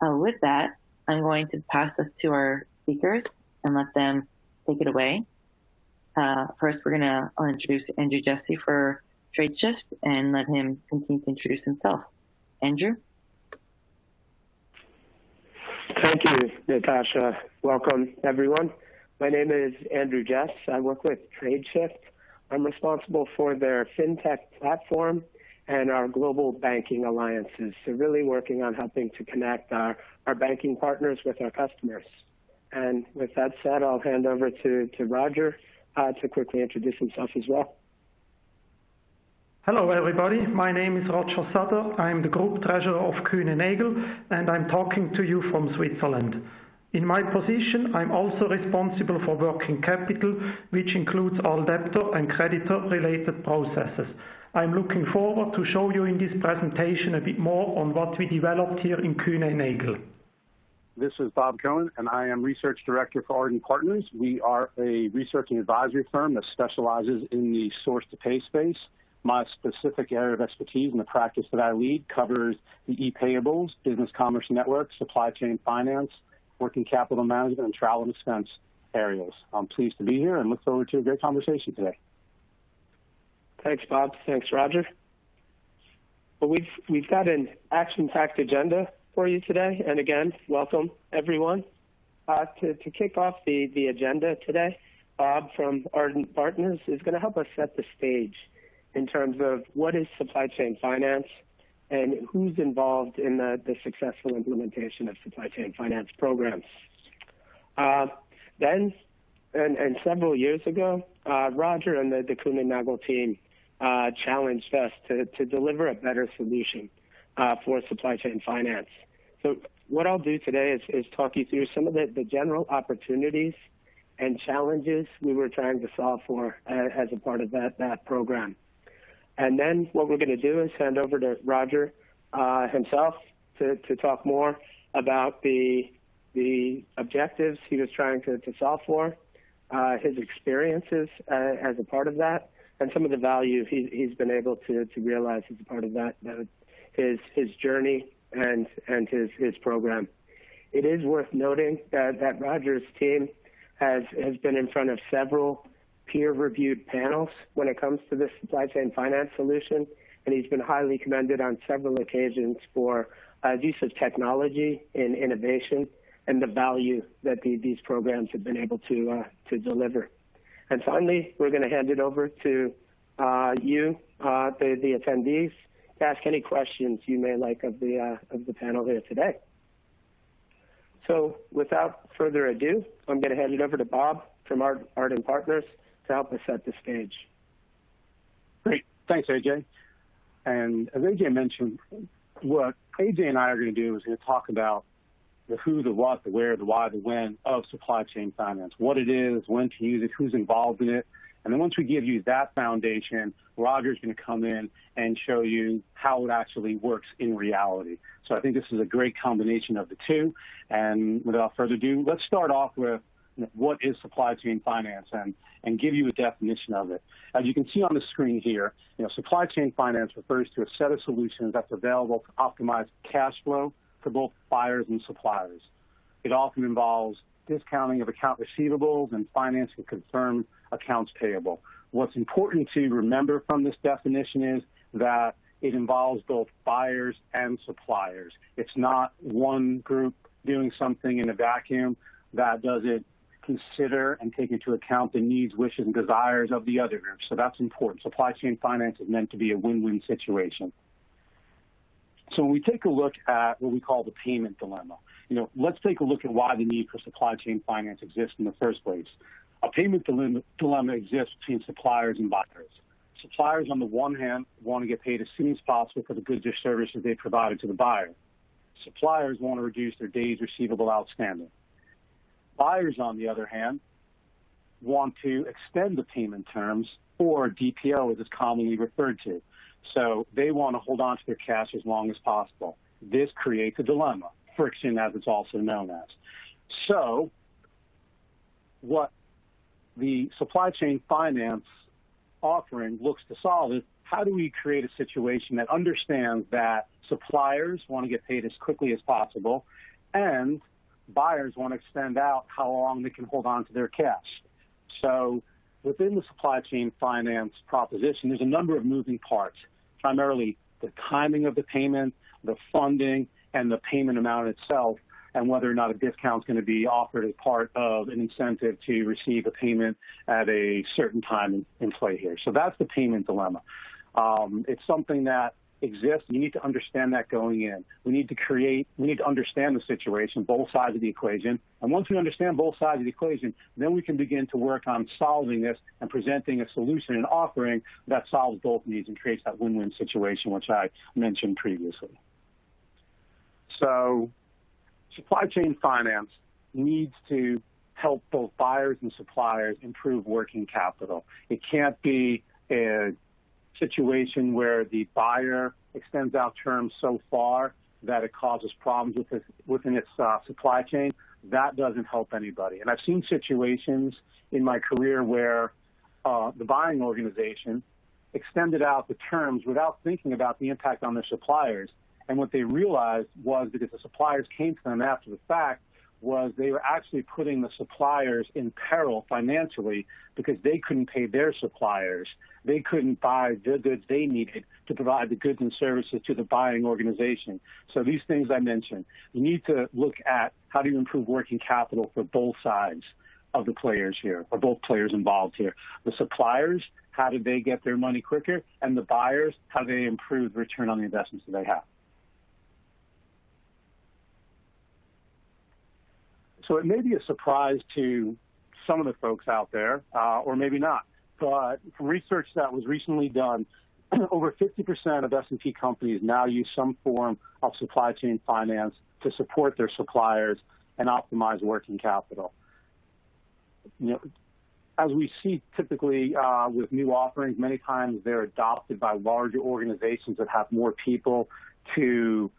With that, I'm going to pass this to our speakers and let them take it away. First, I'll introduce Andrew Jesse for Tradeshift and let him continue to introduce himself. Andrew? Thank you, Natasha. Welcome, everyone. My name is Andrew Jess. I work with Tradeshift. I'm responsible for their fintech platform and our global banking alliances. So really working on helping to connect our banking partners with our customers. And with that said, I'll hand over to Roger to quickly introduce himself as well. Hello everybody, my name is Roger Sutter. I'm the Group Treasurer of Kuehne Nagel and I'm talking to you from Switzerland. In my position, I'm also responsible for working capital, which includes all debtor and creditor related processes. I'm looking forward to show you in this presentation a bit more on what we developed here in Kuehne Nagel. This is Bob Cohen, and I am Research Director for Ardent Partners. We are a research and advisory firm that specializes in the source-to-pay space. My specific area of expertise in the practice that I lead covers the e-payables, business commerce network, supply chain finance, working capital management, and travel and expense areas. I'm pleased to be here and look forward to a great conversation today. Thanks, Bob. Thanks, Roger. Well, we've got an action-packed agenda for you today, and again, welcome everyone. To kick off the agenda today, Bob from Ardent Partners is going to help us set the stage in terms of what is supply chain finance and who's involved in the successful implementation of supply chain finance programs. Then, several years ago, Roger and the Kuehne Nagel team challenged us to deliver a better solution for supply chain finance. So what I'll do today is talk you through some of the general opportunities and challenges we were trying to solve for as a part of that program. And then what we're going to do is hand over to Roger himself to talk more about the objectives he was trying to solve for, his experiences as a part of that, and some of the value he's been able to realize as a part of that, his journey and his program. It is worth noting that Roger's team has been in front of several peer-reviewed panels when it comes to this supply chain finance solution, and he's been highly commended on several occasions for use of technology in innovation and the value that these programs have been able to deliver. And finally, we're going to hand it over to you, the attendees, to ask any questions you may like of the panel here today. So without further ado, I'm going to hand it over to Bob from Ardent Partners to help us set the stage. Great. Thanks, AJ. And as AJ mentioned, what AJ and I are going to do is going to talk about the who, the what, the where, the why, the when of supply chain finance, what it is, when to use it, who's involved in it. And then once we give you that foundation, Roger's going to come in and show you how it actually works in reality. So I think this is a great combination of the two. And without further ado, let's start off with what is supply chain finance and give you a definition of it. As you can see on the screen here, supply chain finance refers to a set of solutions that's available to optimize cash flow for both buyers and suppliers. It often involves discounting of account receivables and financing confirmed accounts payable. What's important to remember from this definition is that it involves both buyers and suppliers. It's not one group doing something in a vacuum that doesn't consider and take into account the needs, wishes, and desires of the other groups. So that's important. Supply chain finance is meant to be a win-win situation. So when we take a look at what we call the payment dilemma, let's take a look at why the need for supply chain finance exists in the first place. A payment dilemma exists between suppliers and buyers. Suppliers, on the one hand, want to get paid as soon as possible for the goods or services they provided to the buyer. Suppliers want to reduce their days receivable outstanding. Buyers, on the other hand, want to extend the payment terms, or DPO as it's commonly referred to. So they want to hold on to their cash as long as possible. This creates a dilemma, friction as it's also known as. So what the supply chain finance offering looks to solve is how do we create a situation that understands that suppliers want to get paid as quickly as possible and buyers want to extend out how long they can hold on to their cash? So within the supply chain finance proposition, there's a number of moving parts, primarily the timing of the payment, the funding, and the payment amount itself, and whether or not a discount is going to be offered as part of an incentive to receive a payment at a certain time in play here. So that's the payment dilemma. It's something that exists. You need to understand that going in. We need to understand the situation, both sides of the equation. And once we understand both sides of the equation, then we can begin to work on solving this and presenting a solution and offering that solves both needs and creates that win-win situation, which I mentioned previously. So supply chain finance needs to help both buyers and suppliers improve working capital. It can't be a situation where the buyer extends out terms so far that it causes problems within its supply chain. That doesn't help anybody. And I've seen situations in my career where the buying organization extended out the terms without thinking about the impact on their suppliers. And what they realized was, because the suppliers came to them after the fact, was they were actually putting the suppliers in peril financially because they couldn't pay their suppliers. They couldn't buy the goods they needed to provide the goods and services to the buying organization. So these things I mentioned, you need to look at how do you improve working capital for both sides of the players here, or both players involved here. The suppliers, how do they get their money quicker? And the buyers, how do they improve the return on the investments that they have? So it may be a surprise to some of the folks out there, or maybe not. But from research that was recently done, over 50% of S&P companies now use some form of supply chain finance to support their suppliers and optimize working capital. You know, as we see typically with new offerings, many times they're adopted by larger organizations that have more people to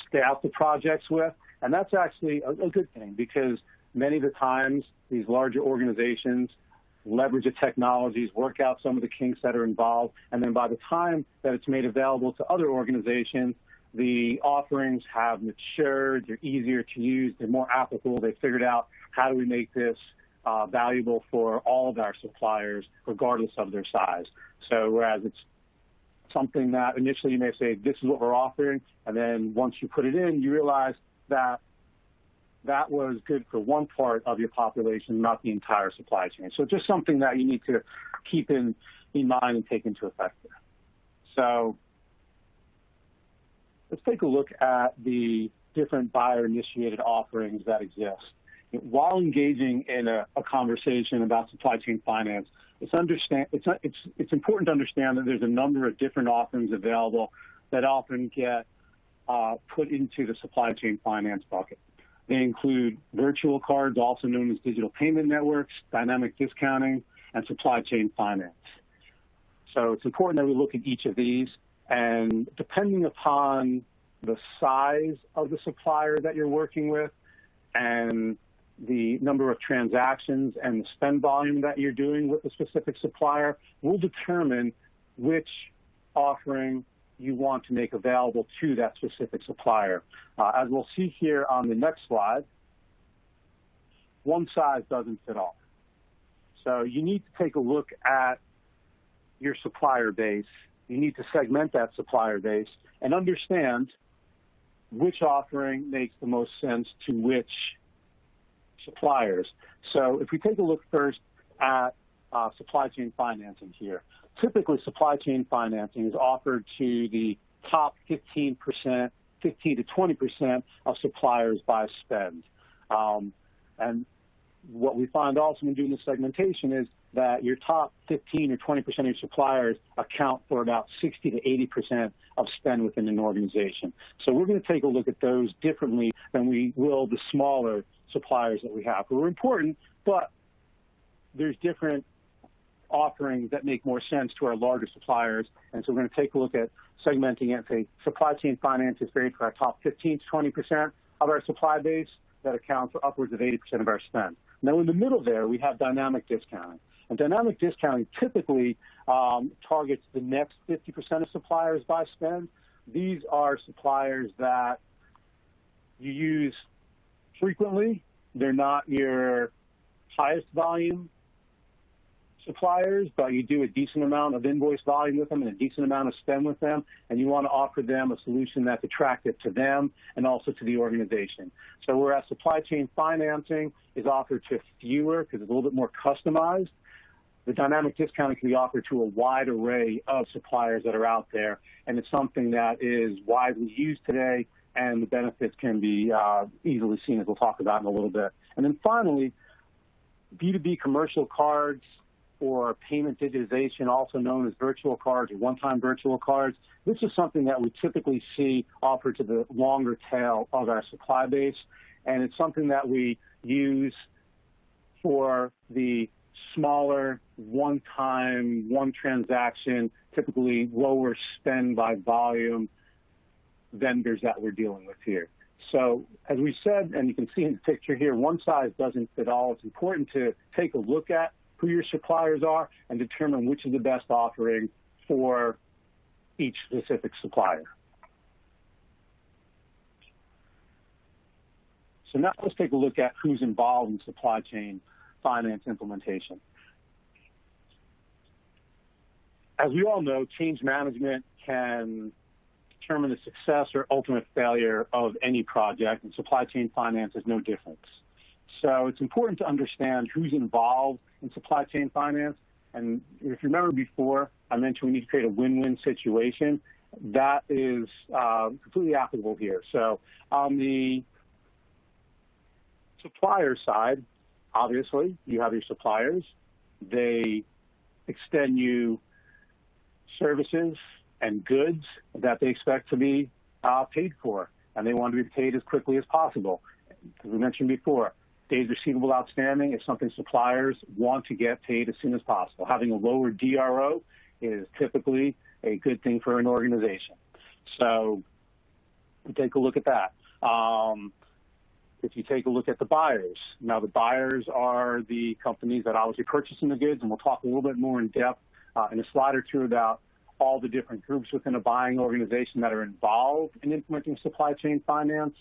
staff the projects with, and that's actually a good thing, because many of the times these larger organizations leverage the technologies, work out some of the kinks that are involved, and then by the time that it's made available to other organizations, the offerings have matured, they're easier to use, they're more applicable, they've figured out how do we make this valuable for all of our suppliers, regardless of their size. So whereas it's something that initially you may say, this is what we're offering, and then once you put it in, you realize that that was good for one part of your population, not the entire supply chain. So just something that you need to keep in mind and take into effect there. So let's take a look at the different buyer-initiated offerings that exist. While engaging in a conversation about supply chain finance, it's important to understand that there's a number of different offerings available that often get put into the supply chain finance bucket. They include virtual cards, also known as digital payment networks, dynamic discounting, and supply chain finance. So it's important that we look at each of these, and depending upon the size of the supplier that you're working with and the number of transactions and the spend volume that you're doing with a specific supplier will determine which offering you want to make available to that specific supplier. As we'll see here on the next slide, one size doesn't fit all. So you need to take a look at your supplier base. You need to segment that supplier base and understand which offering makes the most sense to which suppliers. So if we take a look first at supply chain financing here, typically supply chain financing is offered to the top 15%, 15 to 20% of suppliers by spend. And what we find also when doing the segmentation is that your top 15 or 20% of your suppliers account for about 60 to 80% of spend within an organization. So we're going to take a look at those differently than we will the smaller suppliers that we have, who are important, but there's different offerings that make more sense to our larger suppliers. And so we're going to take a look at segmenting it and say supply chain finance is great for our top 15 to 20% of our supply base that account for upwards of 80% of our spend. Now in the middle there, we have dynamic discounting. And dynamic discounting typically targets the next 50% of suppliers by spend. These are suppliers that you use frequently. They're not your highest volume suppliers, but you do a decent amount of invoice volume with them and a decent amount of spend with them, and you want to offer them a solution that's attractive to them and also to the organization. So whereas supply chain financing is offered to fewer because it's a little bit more customized, the dynamic discounting can be offered to a wide array of suppliers that are out there, and it's something that is widely used today, and the benefits can be easily seen, as we'll talk about in a little bit. And then finally, B2B commercial cards or payment digitization, also known as virtual cards or one-time virtual cards. This is something that we typically see offered to the longer tail of our supply base, and it's something that we use for the smaller, one-time, one transaction, typically lower spend by volume vendors that we're dealing with here. So as we said, and you can see in the picture here, one size doesn't fit all. It's important to take a look at who your suppliers are and determine which is the best offering for each specific supplier. So now let's take a look at who's involved in supply chain finance implementation. As we all know, change management can determine the success or ultimate failure of any project, and supply chain finance is no different. So it's important to understand who's involved in supply chain finance. And if you remember before, I mentioned we need to create a win-win situation. That is completely applicable here. So on the supplier side, obviously, you have your suppliers. They extend you services and goods that they expect to be paid for, and they want to be paid as quickly as possible. As we mentioned before, days receivable outstanding is something suppliers want to get paid as soon as possible. Having a lower DRO is typically a good thing for an organization. So take a look at that. If you take a look at the buyers, now the buyers are the companies that obviously purchasing the goods, and we'll talk a little bit more in depth in a slide or two about all the different groups within a buying organization that are involved in implementing supply chain finance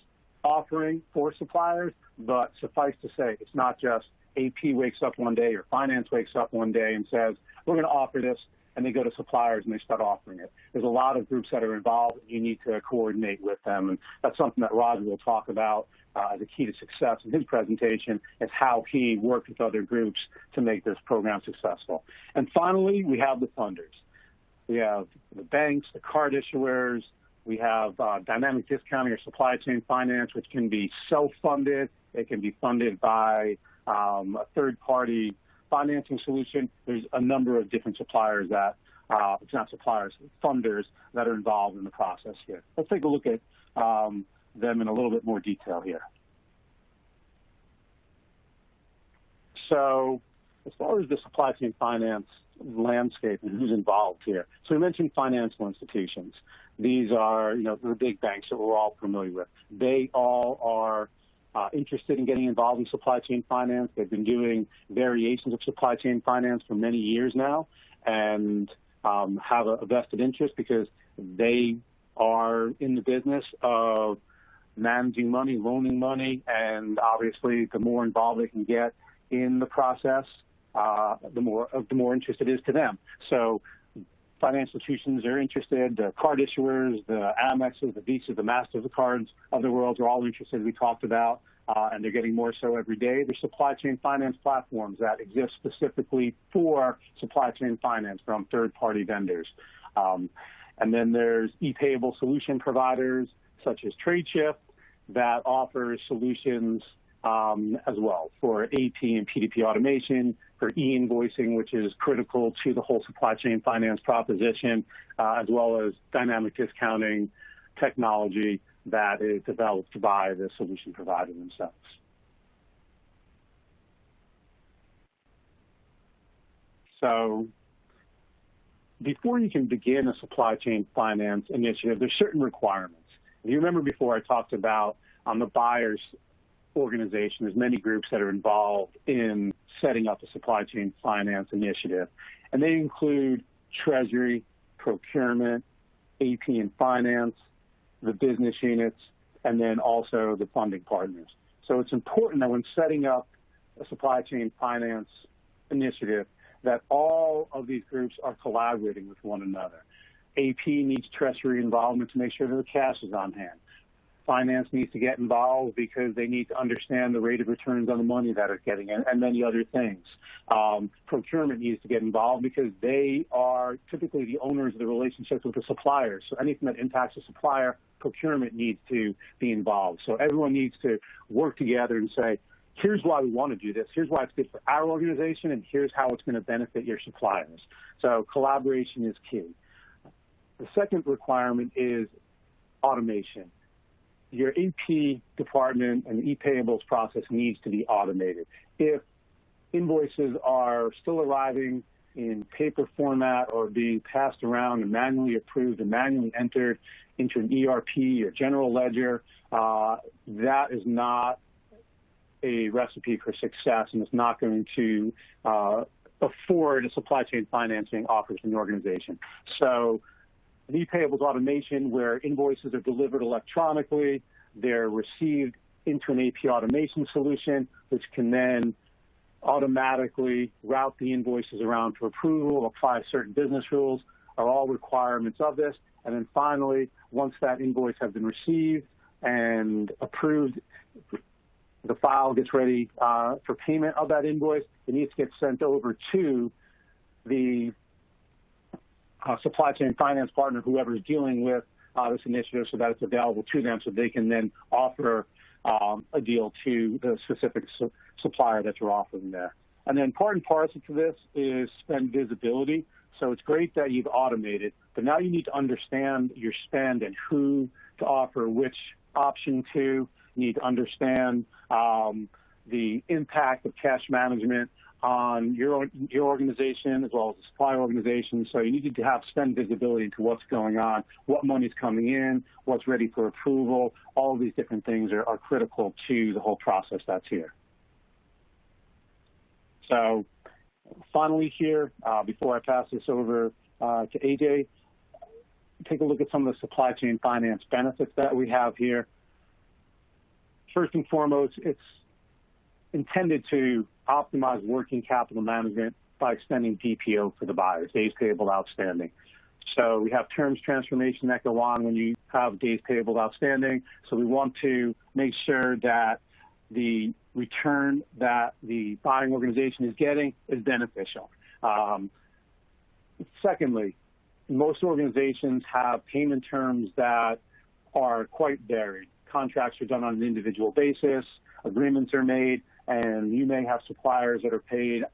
offering for suppliers. But suffice to say, it's not just AP wakes up one day or finance wakes up one day and says, we're going to offer this, and they go to suppliers and they start offering it. There's a lot of groups that are involved, and you need to coordinate with them, and that's something that Roger will talk about as a key to success in his presentation, is how he worked with other groups to make this program successful. And finally, we have the funders. We have the banks, the card issuers. We have dynamic discounting or supply chain finance, which can be self-funded. It can be funded by a third-party financing solution. There's a number of different suppliers that, it's not suppliers, funders that are involved in the process here. Let's take a look at them in a little bit more detail here. So as far as the supply chain finance landscape and who's involved here. So we mentioned financial institutions. These are, the big banks that we're all familiar with. They all are interested in getting involved in supply chain finance. They've been doing variations of supply chain finance for many years now, and have a vested interest because they are in the business of managing money, loaning money, and obviously the more involved they can get in the process, the more interest it is to them. So financial institutions are interested, the card issuers, the Amexes, the Visas, the MasterCards of the world are all interested, we talked about, and they're getting more so every day. There's supply chain finance platforms that exist specifically for supply chain finance from third-party vendors. And then there's e-payable solution providers such as Tradeshift that offers solutions as well for AP and PDP automation, for e-invoicing, which is critical to the whole supply chain finance proposition, as well as dynamic discounting technology that is developed by the solution provider themselves. So before you can begin a supply chain finance initiative, there's certain requirements. If you remember before, I talked about on the buyer's organization, there's many groups that are involved in setting up a supply chain finance initiative, and they include Treasury, procurement, AP and finance, the business units, and then also the funding partners. So it's important that when setting up a supply chain finance initiative that all of these groups are collaborating with one another. AP needs Treasury involvement to make sure that the cash is on hand. Finance needs to get involved because they need to understand the rate of returns on the money that it's getting and many other things. Procurement needs to get involved because they are typically the owners of the relationships with the suppliers. So anything that impacts a supplier, procurement needs to be involved. So everyone needs to work together and say, here's why we want to do this. Here's why it's good for our organization, and here's how it's going to benefit your suppliers. So collaboration is key. The second requirement is automation. Your AP department and the e-payables process needs to be automated. If invoices are still arriving in paper format or being passed around and manually approved and manually entered into an ERP or general ledger, that is not a recipe for success, and it's not going to afford a supply chain financing offer to an organization. So e-payables automation, where invoices are delivered electronically, they're received into an AP automation solution, which can then automatically route the invoices around for approval, apply certain business rules, are all requirements of this. And then finally, once that invoice has been received and approved, the file gets ready for payment of that invoice. It needs to get sent over to the supply chain finance partner, whoever's dealing with this initiative, so that it's available to them so they can then offer a deal to the specific supplier that you're offering there. And then part and parcel to this is spend visibility. So it's great that you've automated, but now you need to understand your spend and who to offer which option to. You need to understand the impact of cash management on your organization as well as the supplier organization. So you need to have spend visibility into what's going on, what money's coming in, what's ready for approval. All of these different things are critical to the whole process that's here. So finally here, before I pass this over to AJ, take a look at some of the supply chain finance benefits that we have here. First and foremost, it's intended to optimize working capital management by extending DPO for the buyers, days payable outstanding. So we have terms transformation that go on when you have days payable outstanding. So we want to make sure that the return that the buying organization is getting is beneficial. Secondly, most organizations have payment terms that are quite varied. Contracts are done on an individual basis, agreements are made, and you may have suppliers that are paid,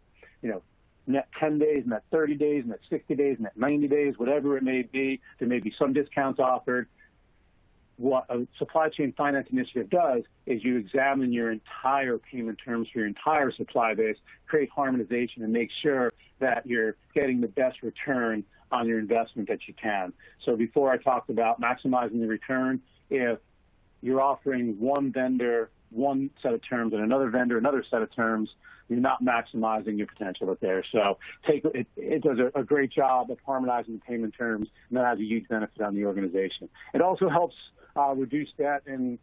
net 10 days, net 30 days, net 60 days, net 90 days, whatever it may be. There may be some discounts offered. What a supply chain finance initiative does is you examine your entire payment terms for your entire supply base, create harmonization, and make sure that you're getting the best return on your investment that you can. So before I talked about maximizing the return, if you're offering one vendor one set of terms and another vendor another set of terms, you're not maximizing your potential up there. So it does a great job of harmonizing the payment terms, and that has a huge benefit on the organization. It also helps reduce debt and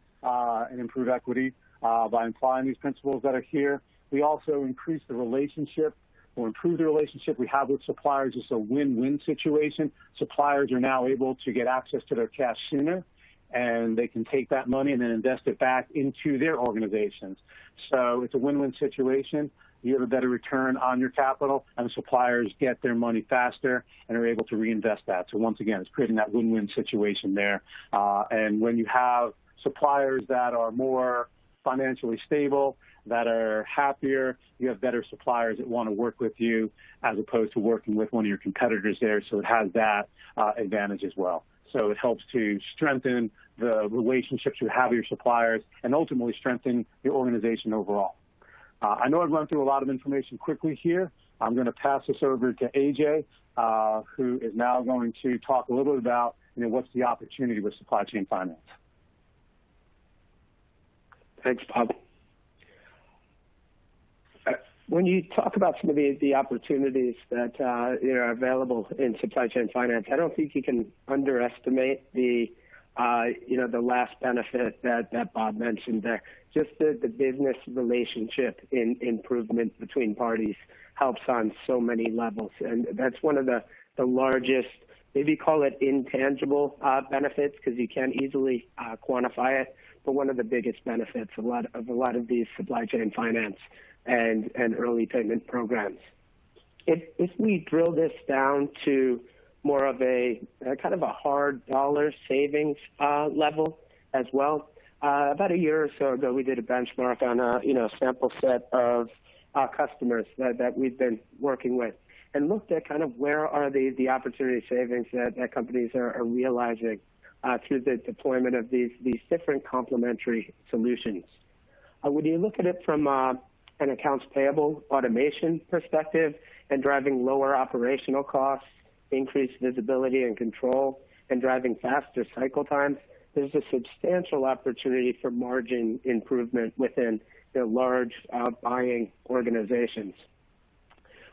improve equity by implying these principles that are here. We also increase the relationship or improve the relationship we have with suppliers. It's a win-win situation. Suppliers are now able to get access to their cash sooner, and they can take that money and then invest it back into their organizations. So it's a win-win situation. You have a better return on your capital, and the suppliers get their money faster and are able to reinvest that. So once again, it's creating that win-win situation there. And when you have suppliers that are more financially stable, that are happier, you have better suppliers that want to work with you as opposed to working with one of your competitors there. So it has that advantage as well. So it helps to strengthen the relationships you have with your suppliers and ultimately strengthen your organization overall. I know I've run through a lot of information quickly here. I'm going to pass this over to AJ, who is now going to talk a little bit about what's the opportunity with supply chain finance. Thanks, Bob. When you talk about some of the opportunities that are available in supply chain finance, I don't think you can underestimate the last benefit that Bob mentioned there. Just the business relationship improvement between parties helps on so many levels, and that's one of the largest, maybe call it intangible benefits, because you can't easily quantify it, but one of the biggest benefits of a lot of these supply chain finance and early payment programs. If we drill this down to more of a kind of a hard dollar savings level as well, about a year or so ago, we did a benchmark on a sample set of customers that we've been working with, and looked at kind of where are the opportunity savings that companies are realizing through the deployment of these different complementary solutions. When you look at it from an accounts payable automation perspective and driving lower operational costs, increased visibility and control, and driving faster cycle times, there's a substantial opportunity for margin improvement within the large buying organizations.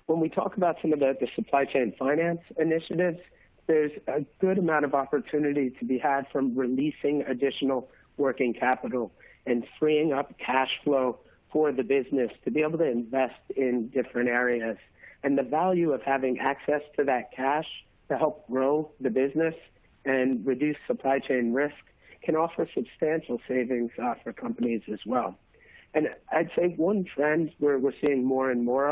When we talk about some of the supply chain finance initiatives, there's a good amount of opportunity to be had from releasing additional working capital and freeing up cash flow for the business to be able to invest in different areas. And the value of having access to that cash to help grow the business and reduce supply chain risk can offer substantial savings for companies as well. And I'd say one trend we're seeing more and more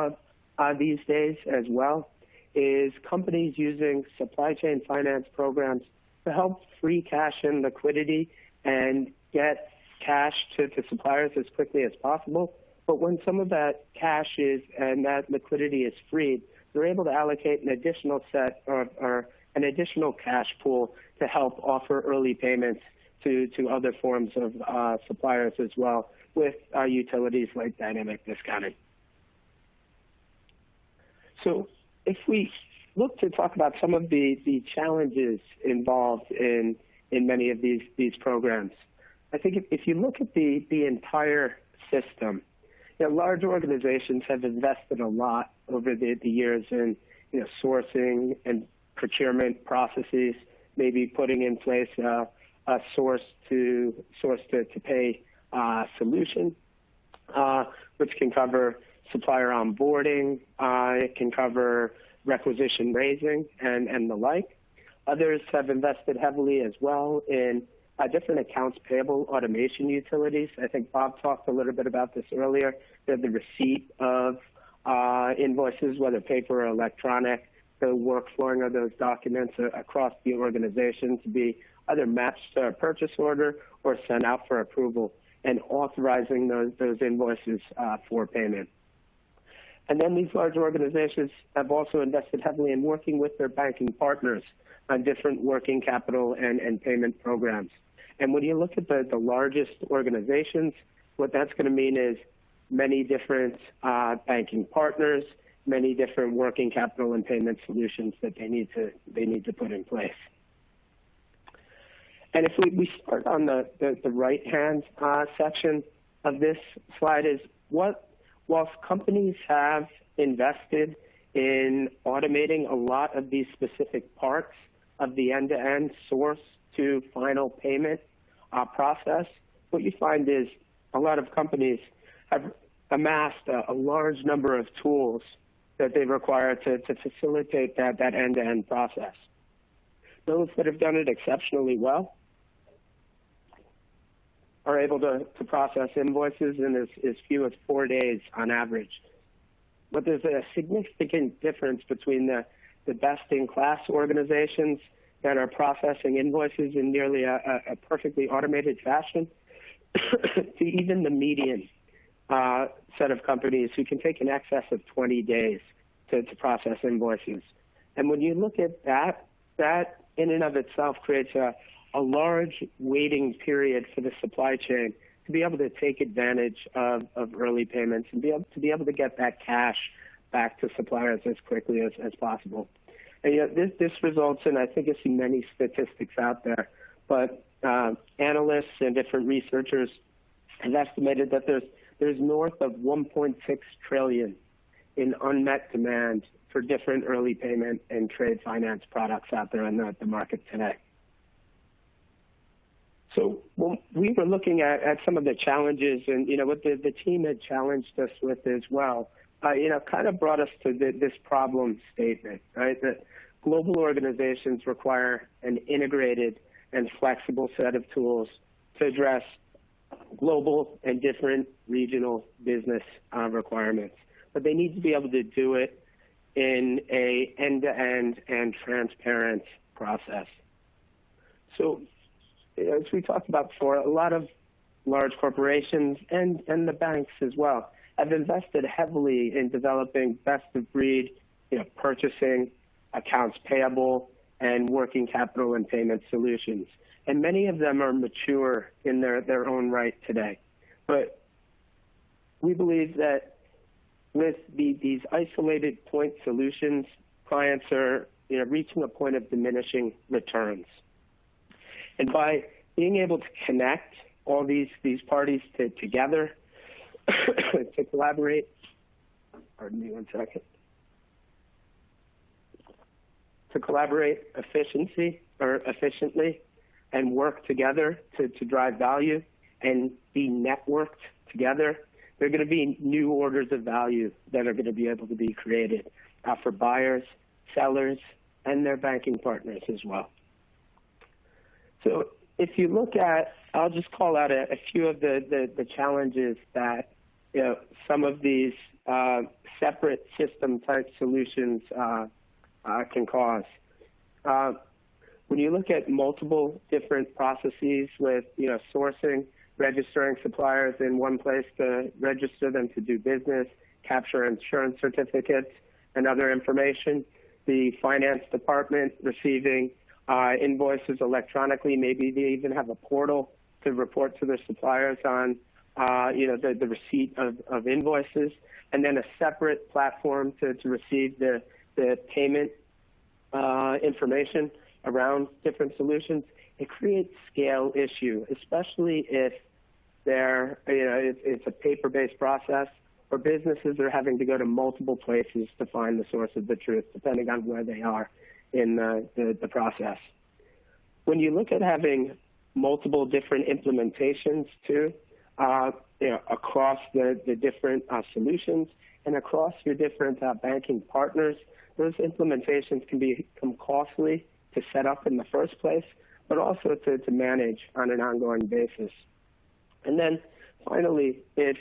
of these days as well is companies using supply chain finance programs to help free cash and liquidity and get cash to suppliers as quickly as possible. But when some of that cash and that liquidity is freed, they're able to allocate an additional set or an additional cash pool to help offer early payments to other forms of suppliers as well, with utilities like dynamic discounting. So if we look to talk about some of the challenges involved in many of these programs, I think if you look at the entire system, large organizations have invested a lot over the years in sourcing and procurement processes, maybe putting in place a source to pay solution, which can cover supplier onboarding, it can cover requisition raising and the like. Others have invested heavily as well in different accounts payable automation utilities. I think Bob talked a little bit about this earlier, the receipt of invoices, whether paper or electronic, the workflowing of those documents across the organization to be either matched to a purchase order or sent out for approval, and authorizing those invoices for payment. And then these large organizations have also invested heavily in working with their banking partners on different working capital and payment programs. And when you look at the largest organizations, what that's going to mean is many different banking partners, many different working capital and payment solutions that they need to put in place. And if we start on the right-hand section of this slide, is whilst companies have invested in automating a lot of these specific parts of the end-to-end source to final payment process, what you find is a lot of companies have amassed a large number of tools that they require to facilitate that end-to-end process. Those that have done it exceptionally well are able to process invoices in as few as 4 days on average. But there's a significant difference between the best-in-class organizations that are processing invoices in nearly a perfectly automated fashion to even the median set of companies who can take in excess of 20 days to process invoices. And when you look at that in and of itself creates a large waiting period for the supply chain to be able to take advantage of early payments and be able to get that cash back to suppliers as quickly as possible. And this results in, I think you see many statistics out there, but analysts and different researchers have estimated that there's north of $1.6 trillion in unmet demand for different early payment and trade finance products out there in the market today. So when we were looking at some of the challenges and, what the team had challenged us with as well, kind of brought us to this problem statement, right? That global organizations require an integrated and flexible set of tools to address global and different regional business requirements. But they need to be able to do it in a end-to-end and transparent process. So as we talked about before, a lot of large corporations and the banks as well have invested heavily in developing best-of-breed, purchasing, accounts payable, and working capital and payment solutions. And many of them are mature in their own right today. But we believe that with these isolated point solutions, clients are reaching a point of diminishing returns. And by being able to connect all these parties together to collaborate, pardon me one second, to collaborate efficiently and work together to drive value and be networked together, there are going to be new orders of value that are going to be able to be created for buyers, sellers, and their banking partners as well. So if you look at, I'll just call out a few of the challenges that some of these separate system type solutions can cause. When you look at multiple different processes with sourcing, registering suppliers in one place to register them to do business, capture insurance certificates and other information, the finance department receiving invoices electronically, maybe they even have a portal to report to their suppliers on the receipt of invoices, and then a separate platform to receive the payment information around different solutions. It creates scale issue, especially if it's a paper-based process or businesses are having to go to multiple places to find the source of the truth, depending on where they are in the process. When you look at having multiple different implementations too, across the different solutions and across your different banking partners, those implementations can become costly to set up in the first place, but also to manage on an ongoing basis. And then finally, if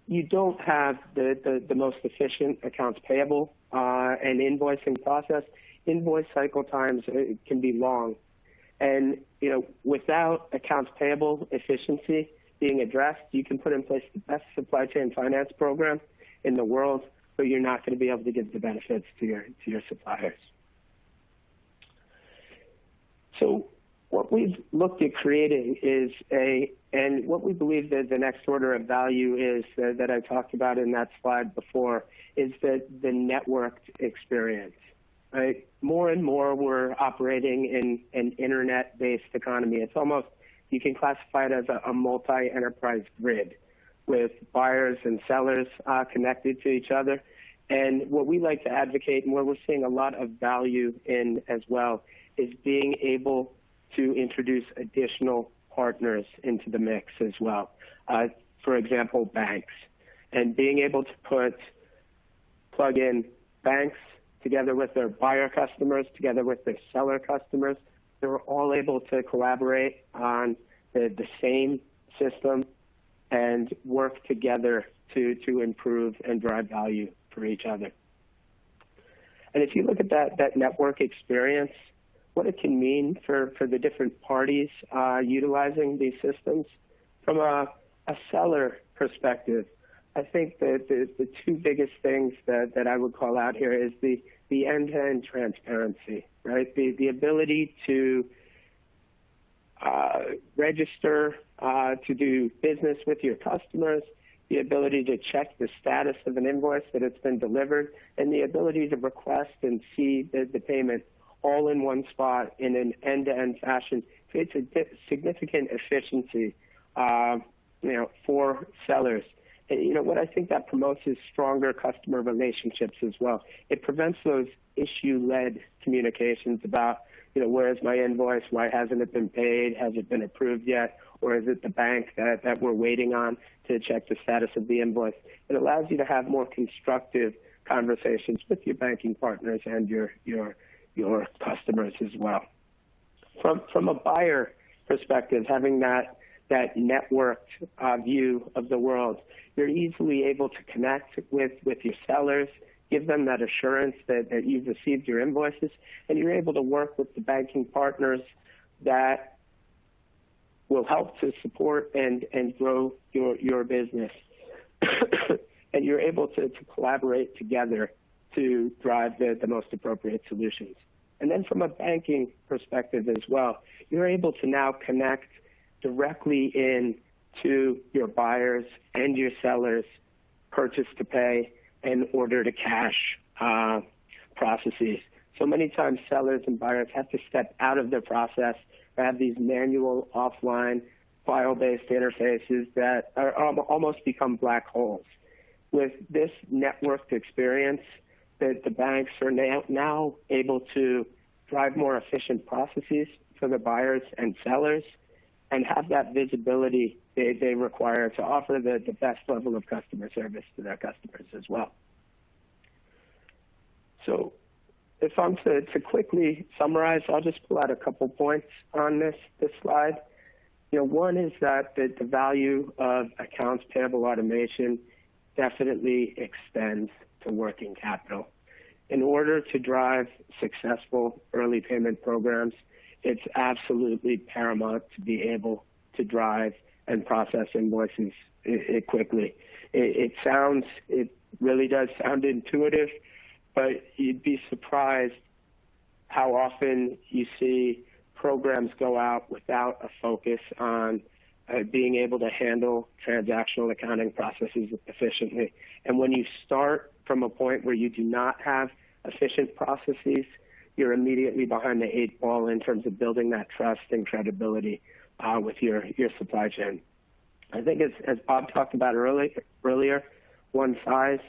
you don't have the most efficient accounts payable and invoicing process, invoice cycle times can be long. And without accounts payable efficiency being addressed, you can put in place the best supply chain finance program in the world, but you're not going to be able to give the benefits to your suppliers. So what we've looked at creating is and what we believe that the next order of value is that I talked about in that slide before, is the networked experience. Right? More and more we're operating in an internet-based economy. It's almost, you can classify it as a multi-enterprise grid with buyers and sellers connected to each other. And what we like to advocate and where we're seeing a lot of value in as well is being able to introduce additional partners into the mix as well. For example, banks. And being able to plug in banks together with their buyer customers, together with their seller customers. They're all able to collaborate on the same system and work together to improve and drive value for each other. And if you look at that network experience, what it can mean for the different parties utilizing these systems, from a seller perspective, I think that the two biggest things that I would call out here is the end-to-end transparency, right? The ability to register to do business with your customers, the ability to check the status of an invoice that it's been delivered, and the ability to request and see the payment all in one spot in an end-to-end fashion creates a significant efficiency for sellers. what I think that promotes is stronger customer relationships as well. It prevents those issue-led communications about, where is my invoice? Why hasn't it been paid? Has it been approved yet? Or is it the bank that we're waiting on to check the status of the invoice? It allows you to have more constructive conversations with your banking partners and your customers as well. From a buyer perspective, having that networked view of the world, you're easily able to connect with your sellers, give them that assurance that you've received your invoices, and you're able to work with the banking partners that will help to support and grow your business. And you're able to collaborate together to drive the most appropriate solutions. And then from a banking perspective as well, you're able to now connect directly in to your buyers and your sellers' purchase to pay and order to cash processes. So many times sellers and buyers have to step out of their process or have these manual offline file-based interfaces that are almost become black holes. With this networked experience, that the banks are now able to drive more efficient processes for the buyers and sellers and have that visibility they require to offer the best level of customer service to their customers as well. So if I'm to quickly summarize, I'll just pull out a couple points on this slide. One is that the value of accounts payable automation definitely extends to working capital. In order to drive successful early payment programs, it's absolutely paramount to be able to drive and process invoices quickly. It really does sound intuitive, but you'd be surprised how often you see programs go out without a focus on being able to handle transactional accounting processes efficiently. And when you start from a point where you do not have efficient processes, you're immediately behind the 8 ball in terms of building that trust and credibility with your supply chain. I think as Bob talked about earlier, one size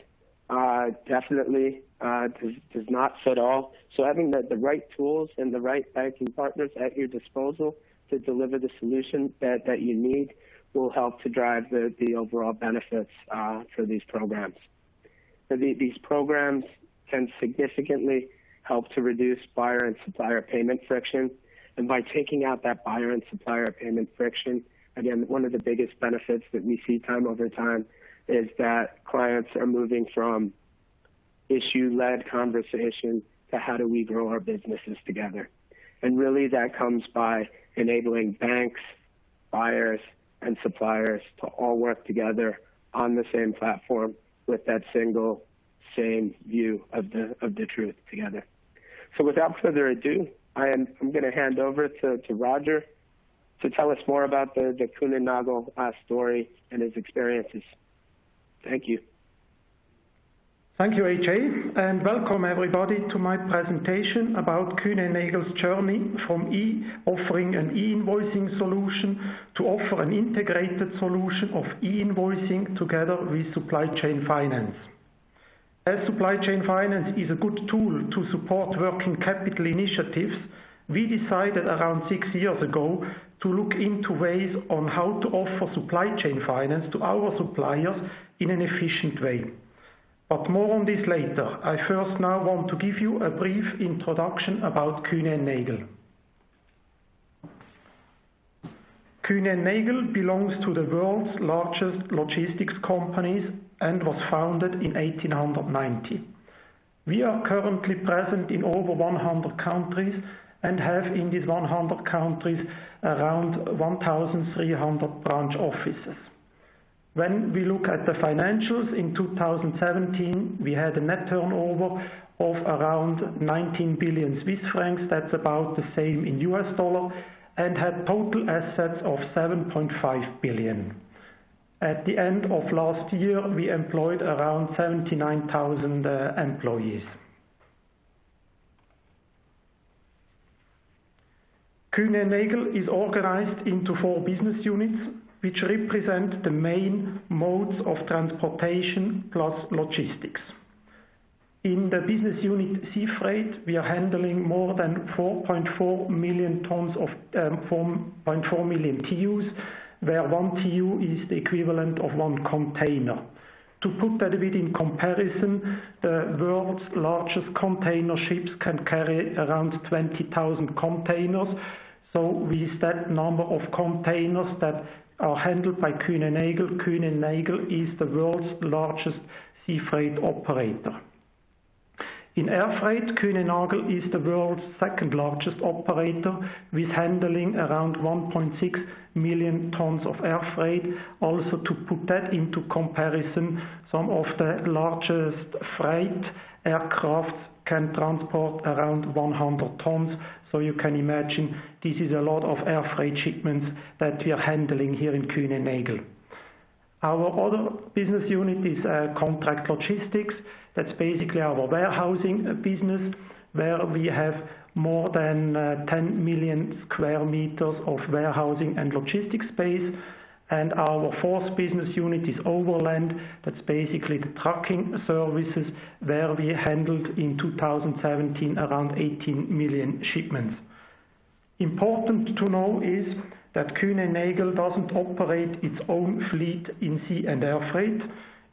definitely does not fit all. So having the right tools and the right banking partners at your disposal to deliver the solution that you need will help to drive the overall benefits for these programs. So these programs can significantly help to reduce buyer and supplier payment friction. And by taking out that buyer and supplier payment friction, again, one of the biggest benefits that we see time over time is that clients are moving from issue-led conversation to how do we grow our businesses together. And really that comes by enabling banks, buyers, and suppliers to all work together on the same platform with that same view of the truth together. So without further ado, I'm going to hand over to Roger to tell us more about the Kuehne Nagel story and his experiences. Thank you. Thank you, AJ, and welcome everybody to my presentation about Kuehne Nagel's journey from offering an e-invoicing solution to offer an integrated solution of e-invoicing together with supply chain finance. As supply chain finance is a good tool to support working capital initiatives, we decided around 6 years ago to look into ways on how to offer supply chain finance to our suppliers in an efficient way. But more on this later. I first now want to give you a brief introduction about Kuehne Nagel. Kuehne Nagel belongs to the world's largest logistics companies and was founded in 1890. We are currently present in over 100 countries and have in these 100 countries around 1,300 branch offices. When we look at the financials in 2017, we had a net turnover of around 19 billion Swiss francs, that's about the same in US dollar, and had total assets of 7.5 billion. At the end of last year, we employed around 79,000 employees. Kuehne Nagel is organized into 4 business units. which represent the main modes of transportation plus logistics. In the business unit Sea Freight, we are handling more than 4.4 million tons of 4.4 million TEUs, where 1 TEU is the equivalent of 1 container. To put that a bit in comparison, the world's largest container ships can carry around 20,000 containers. So with that number of containers that are handled by Kuehne Nagel is the world's largest sea freight operator. In air freight, Kuehne Nagel is the world's second largest operator, with handling around 1.6 million tons of air freight. Also, to put that into comparison, some of the largest freight aircrafts can transport around 100 tons. So you can imagine this is a lot of air freight shipments that we are handling here in Kuehne Nagel. Our other business unit is contract logistics. That's basically our warehousing business, where we have more than 10 million square meters of warehousing and logistics space. And our fourth business unit is Overland. That's basically the trucking services, where we handled in 2017 around 18 million shipments. Important to know is that Kuehne Nagel doesn't operate its own fleet in sea and air freight.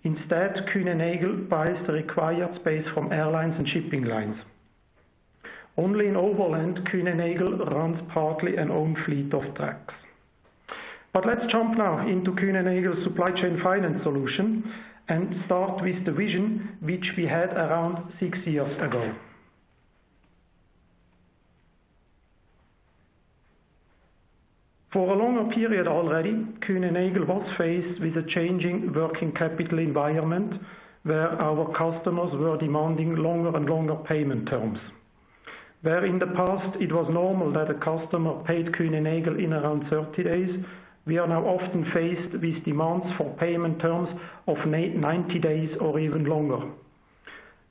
Instead, Kuehne Nagel buys the required space from airlines and shipping lines. Only in Overland, Kuehne Nagel runs partly an own fleet of trucks. But let's jump now into Kuehne Nagel's supply chain finance solution and start with the vision which we had around 6 years ago. For a longer period already, Kuehne Nagel was faced with a changing working capital environment where our customers were demanding longer and longer payment terms. Where in the past it was normal that a customer paid Kuehne Nagel in around 30 days, we are now often faced with demands for payment terms of 90 days or even longer.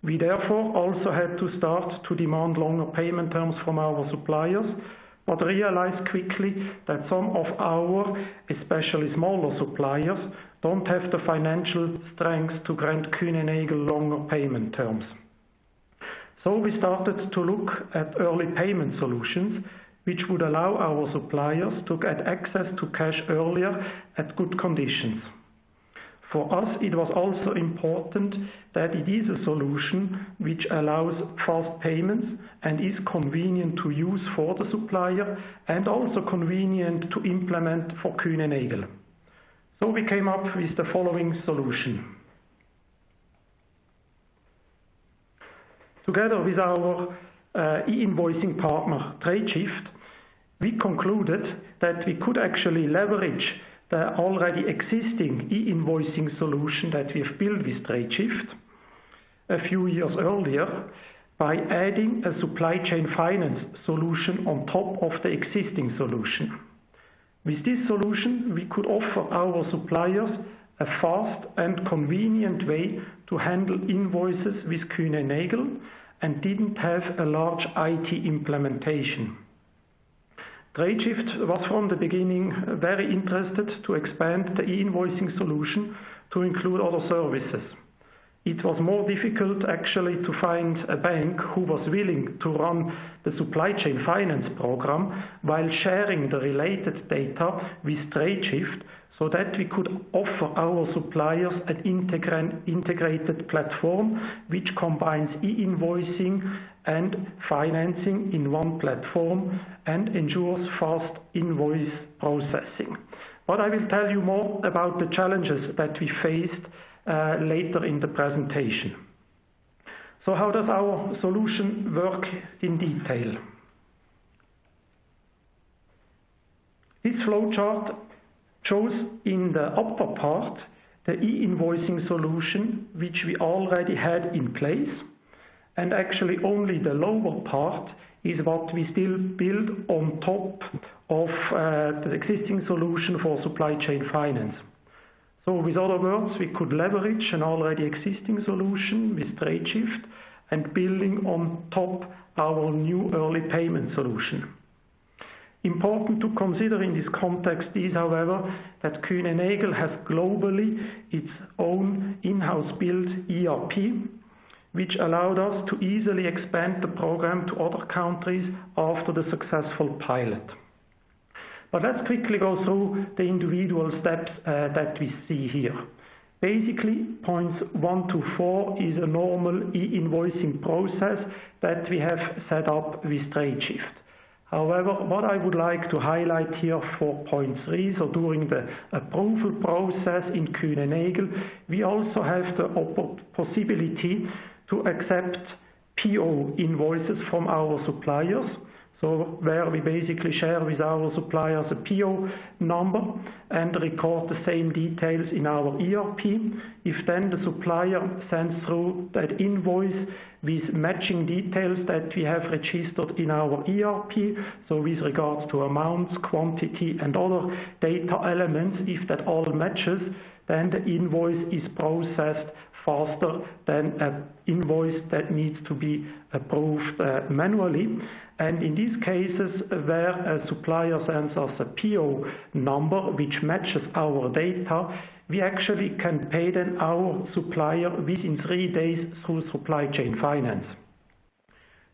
We therefore also had to start to demand longer payment terms from our suppliers, but realized quickly that some of our, especially smaller suppliers, don't have the financial strength to grant Kuehne Nagel longer payment terms. So we started to look at early payment solutions, which would allow our suppliers to get access to cash earlier at good conditions. For us, it was also important that it is a solution which allows fast payments and is convenient to use for the supplier and also convenient to implement for Kuehne Nagel. So we came up with the following solution. Together with our e-invoicing partner Tradeshift, we concluded that we could actually leverage the already existing e-invoicing solution that we have built with Tradeshift a few years earlier by adding a supply chain finance solution on top of the existing solution. With this solution, we could offer our suppliers a fast and convenient way to handle invoices with Kuehne Nagel and didn't have a large IT implementation. Tradeshift was from the beginning very interested to expand the e-invoicing solution to include other services. It was more difficult actually to find a bank who was willing to run the supply chain finance program while sharing the related data with Tradeshift so that we could offer our suppliers an integrated platform which combines e-invoicing and financing in one platform and ensures fast invoice processing. But I will tell you more about the challenges that we faced later in the presentation. So how does our solution work in detail? This flowchart shows in the upper part the e-invoicing solution which we already had in place, and actually only the lower part is what we still build on top of the existing solution for supply chain finance. So with other words, we could leverage an already existing solution with Tradeshift and building on top our new early payment solution. Important to consider in this context is, however, that Kuehne Nagel has globally its own in-house built ERP, which allowed us to easily expand the program to other countries after the successful pilot. But let's quickly go through the individual steps that we see here. Basically, points 1 to 4 is a normal e-invoicing process that we have set up with Tradeshift. However, what I would like to highlight here for point 3, so during the approval process in Kuehne Nagel, we also have the possibility to accept PO invoices from our suppliers. So where we basically share with our suppliers a PO number and record the same details in our ERP. If then the supplier sends through that invoice with matching details that we have registered in our ERP, so with regards to amounts, quantity and other data elements, if that all matches, then the invoice is processed faster than an invoice that needs to be approved manually. And in these cases where a supplier sends us a PO number which matches our data, we actually can pay then our supplier within 3 days through supply chain finance.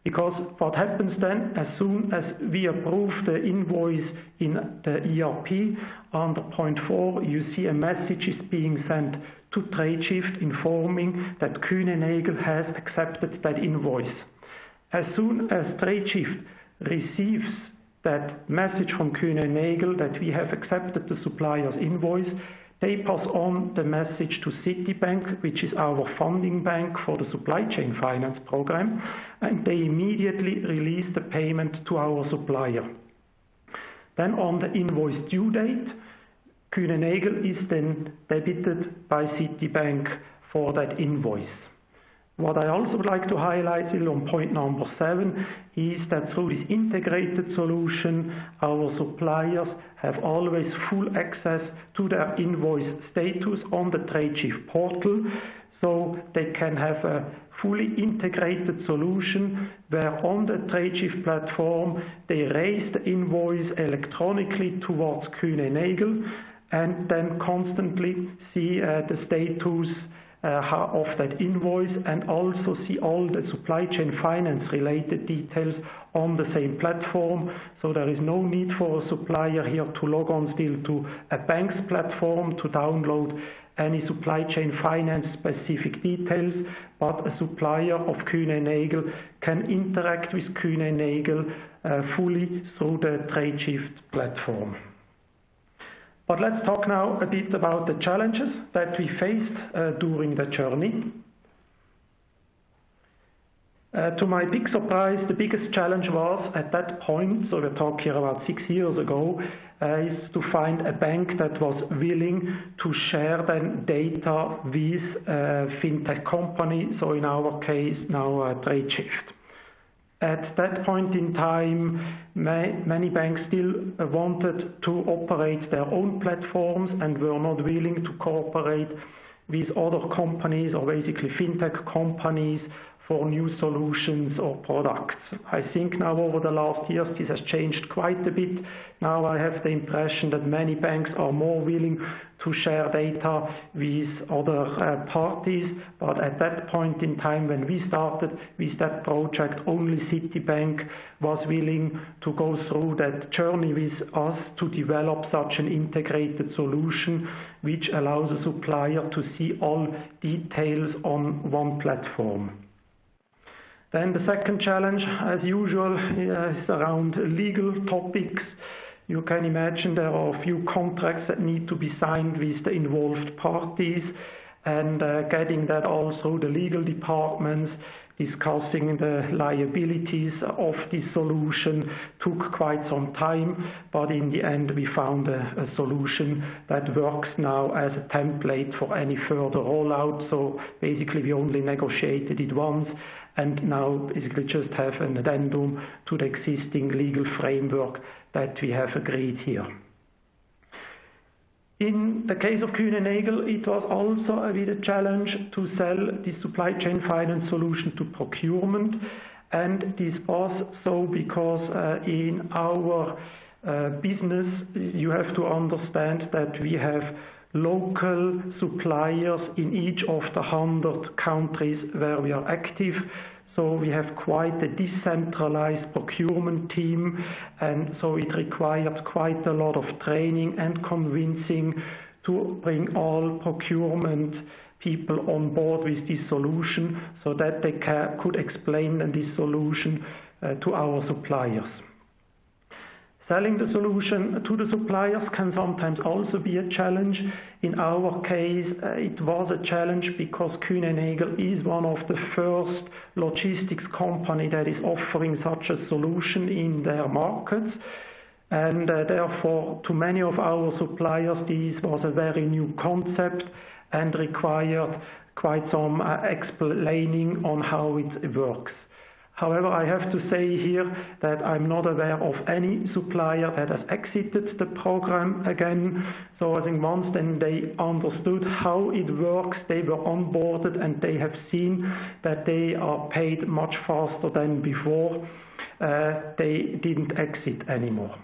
Because what happens then, as soon as we approve the invoice in the ERP, under point 4, you see a message is being sent to Tradeshift informing that Kuehne Nagel has accepted that invoice. As soon as Tradeshift receives that message from Kuehne Nagel that we have accepted the supplier's invoice, they pass on the message to Citibank, which is our funding bank for the supply chain finance program, and they immediately release the payment to our supplier. Then on the invoice due date, Kuehne Nagel is then debited by Citibank for that invoice. What I also would like to highlight on point number 7 is that through this integrated solution, our suppliers have always full access to their invoice status on the Tradeshift portal, so they can have a fully integrated solution where on the Tradeshift platform they raise the invoice electronically towards Kuehne Nagel and then constantly see the status of that invoice and also see all the supply chain finance related details on the same platform. So there is no need for a supplier here to log on still to a bank's platform to download any supply chain finance specific details, but a supplier of Kuehne Nagel can interact with Kuehne Nagel fully through the Tradeshift platform. But let's talk now a bit about the challenges that we faced during the journey. To my big surprise, the biggest challenge was at that point, so we're talking about 6 years ago, is to find a bank that was willing to share then data with a fintech company, so in our case now Tradeshift. At that point in time, many banks still wanted to operate their own platforms and were not willing to cooperate with other companies or basically fintech companies for new solutions or products. I think now over the last years this has changed quite a bit. Now I have the impression that many banks are more willing to share data with other parties, but at that point in time when we started with that project, only Citibank was willing to go through that journey with us to develop such an integrated solution which allows a supplier to see all details on one platform. Then the second challenge, as usual, is around legal topics. You can imagine there are a few contracts that need to be signed with the involved parties, and getting that also the legal departments discussing the liabilities of this solution took quite some time, but in the end we found a solution that works now as a template for any further rollout. So basically we only negotiated it once and now basically just have an addendum to the existing legal framework that we have agreed here. In the case of Kuehne Nagel, it was also a bit a challenge to sell the supply chain finance solution to procurement, and this was so because in our business, you have to understand that we have local suppliers in each of the 100 countries where we are active. So we have quite a decentralized procurement team, and so it required quite a lot of training and convincing to bring all procurement people on board with this solution so that they could explain this solution to our suppliers. Selling the solution to the suppliers can sometimes also be a challenge. In our case, it was a challenge because Kuehne Nagel is one of the first logistics company that is offering such a solution in their markets. And therefore, to many of our suppliers, this was a very new concept and required quite some explaining on how it works. However, I have to say here that I'm not aware of any supplier that has exited the program again. So I think once then they understood how it works, they were onboarded and they have seen that they are paid much faster than before. They didn't exit anymore.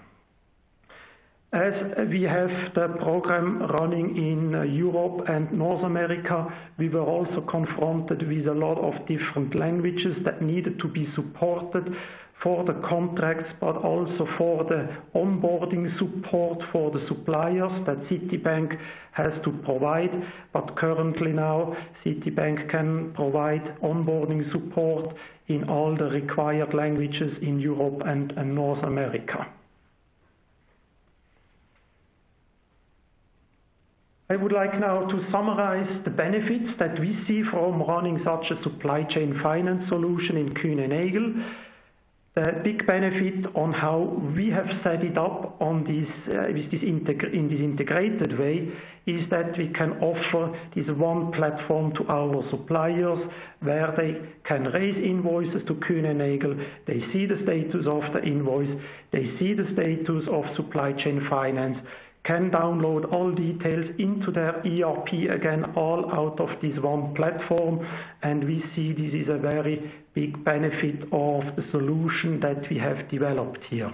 As we have the program running in Europe and North America, we were also confronted with a lot of different languages that needed to be supported for the contracts, but also for the onboarding support for the suppliers that Citibank has to provide. But currently now, Citibank can provide onboarding support in all the required languages in Europe and North America. I would like now to summarize the benefits that we see from running such a supply chain finance solution in Kuehne Nagel. The big benefit on how we have set it up on this, in this integrated way is that we can offer this one platform to our suppliers where they can raise invoices to Kuehne Nagel, they see the status of the invoice, they see the status of supply chain finance, can download all details into their ERP again, all out of this one platform, and we see this is a very big benefit of the solution that we have developed here.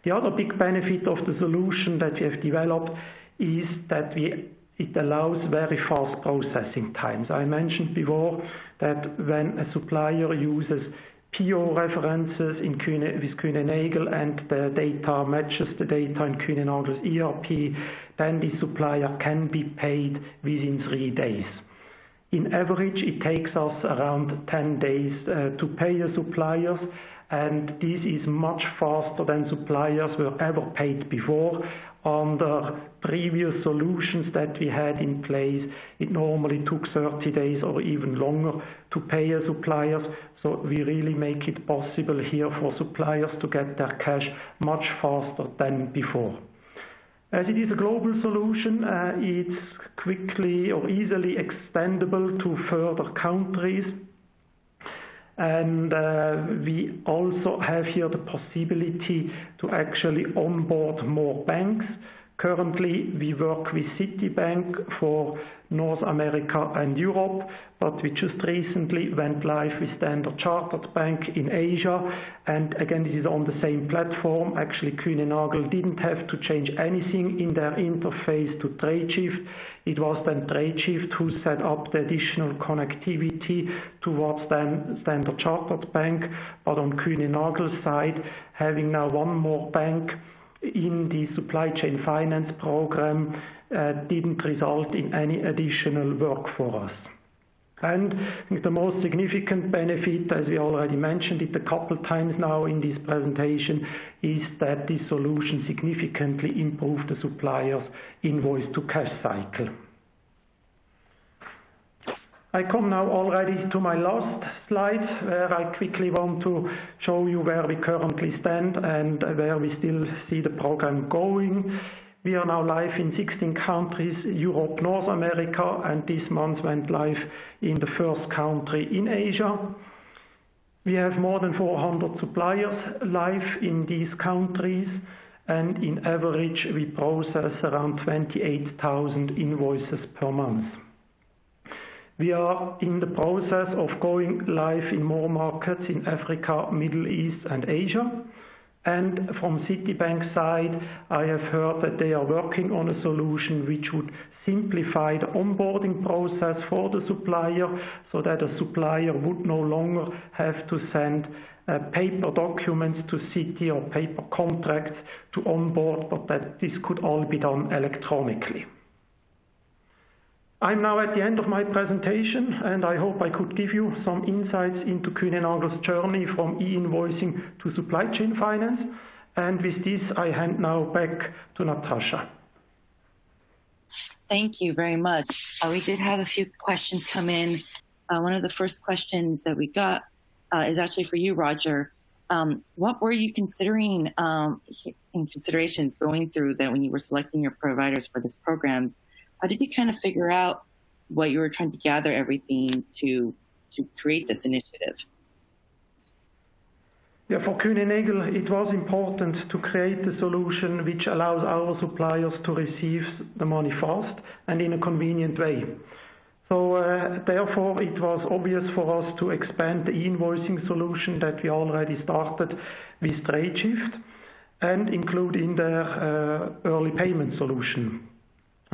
The other big benefit of the solution that we have developed is that it allows very fast processing times. I mentioned before that when a supplier uses PO references with Kuehne Nagel and the data matches the data in Kuehne Nagel's ERP, then the supplier can be paid within 3 days. In average, it takes us around 10 days to pay the suppliers, and this is much faster than suppliers were ever paid before. Under previous solutions that we had in place, it normally took 30 days or even longer to pay a suppliers. So we really make it possible here for suppliers to get their cash much faster than before. As it is a global solution, it's quickly or easily extendable to further countries. And we also have here the possibility to actually onboard more banks. Currently, we work with Citibank for North America and Europe, but we just recently went live with Standard Chartered Bank in Asia. And again, this is on the same platform. Actually, Kuehne Nagel didn't have to change anything in their interface to Tradeshift. It was then Tradeshift who set up the additional connectivity towards Standard Chartered Bank. But on Kuehne Nagel's side, having now one more bank in the supply chain finance program didn't result in any additional work for us. And I think the most significant benefit, as we already mentioned it a couple of times now in this presentation, is that this solution significantly improved the supplier's invoice to cash cycle. I come now already to my last slide, where I quickly want to show you where we currently stand and where we still see the program going. We are now live in 16 countries, Europe, North America, and this month went live in the first country in Asia. We have more than 400 suppliers live in these countries, and in average we process around 28,000 invoices per month. We are in the process of going live in more markets in Africa, Middle East and Asia. And from Citibank's side, I have heard that they are working on a solution which would simplify the onboarding process for the supplier so that a supplier would no longer have to send paper documents to Citi or paper contracts to onboard, but that this could all be done electronically. I'm now at the end of my presentation, and I hope I could give you some insights into Kuehne Nagel's journey from e-invoicing to supply chain finance. And with this, I hand now back to Natasha. Thank you very much. We did have a few questions come in. One of the first questions that we got is actually for you, Roger. What were you considering in considerations going through that when you were selecting your providers for this programs? How did you kind of figure out what you were trying to gather everything to create this initiative? Yeah, for Kuehne Nagel, it was important to create a solution which allows our suppliers to receive the money fast and in a convenient way. So therefore, it was obvious for us to expand the e-invoicing solution that we already started with Tradeshift and include in their early payment solution.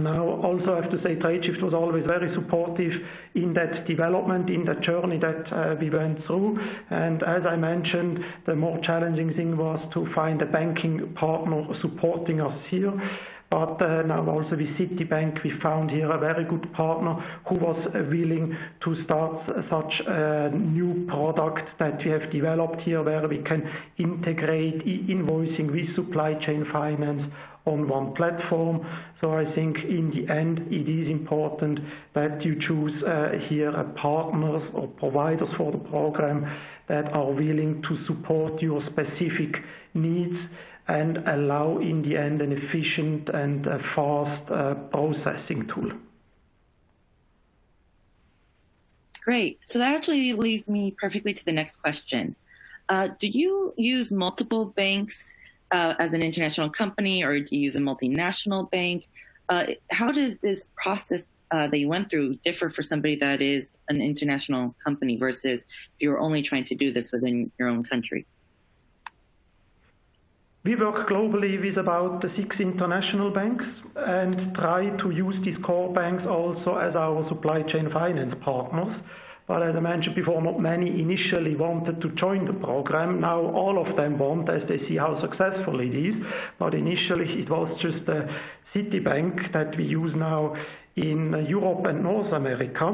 Now, also I have to say Tradeshift was always very supportive in that development, in that journey that we went through. And as I mentioned, the more challenging thing was to find a banking partner supporting us here. But now also with Citibank, we found here a very good partner who was willing to start such a new product that we have developed here, where we can integrate e-invoicing with supply chain finance on one platform. So I think in the end it is important that you choose here partners or providers for the program that are willing to support your specific needs and allow in the end an efficient and fast processing tool. Great. So that actually leads me perfectly to the next question. Do you use multiple banks as an international company, or do you use a multinational bank? How does this process that you went through differ for somebody that is an international company versus if you're only trying to do this within your own country? We work globally with about 6 international banks and try to use these core banks also as our supply chain finance partners. But as I mentioned before, not many initially wanted to join the program. Now all of them want, as they see how successful it is. But initially it was just Citibank that we use now in Europe and North America.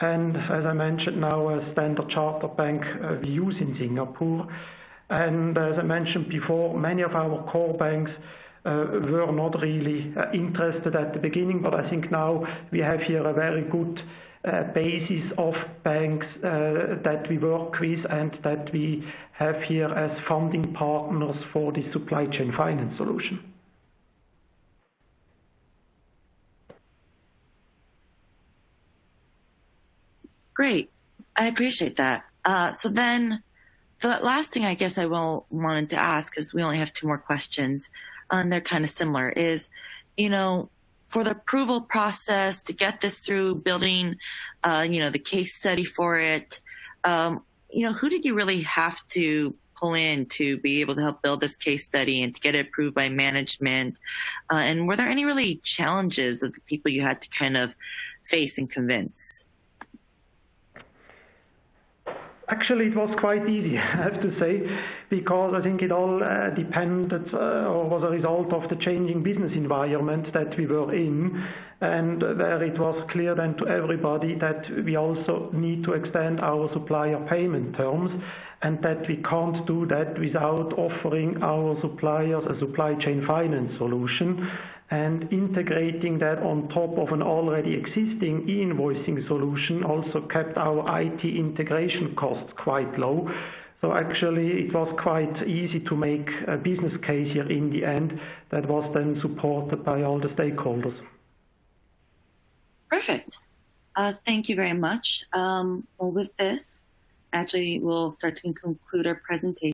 And as I mentioned now, a Standard Chartered Bank we use in Singapore. And as I mentioned before, many of our core banks were not really interested at the beginning, but I think now we have here a very good basis of banks that we work with and that we have here as funding partners for the supply chain finance solution. Great. I appreciate that. So then the last thing I guess I wanted to ask, because we only have 2 more questions, and they're kind of similar, is, for the approval process to get this through building, the case study for it, who did you really have to pull in to be able to help build this case study and to get it approved by management? And were there any really challenges of the people you had to kind of face and convince? Actually, it was quite easy, I have to say, because I think it all depended or was a result of the changing business environment that we were in, and where it was clear then to everybody that we also need to extend our supplier payment terms, and that we can't do that without offering our suppliers a supply chain finance solution. And integrating that on top of an already existing e-invoicing solution also kept our IT integration costs quite low. So actually it was quite easy to make a business case here in the end that was then supported by all the stakeholders. Perfect. Thank you very much. Well, with this, actually we'll start to conclude our presentation.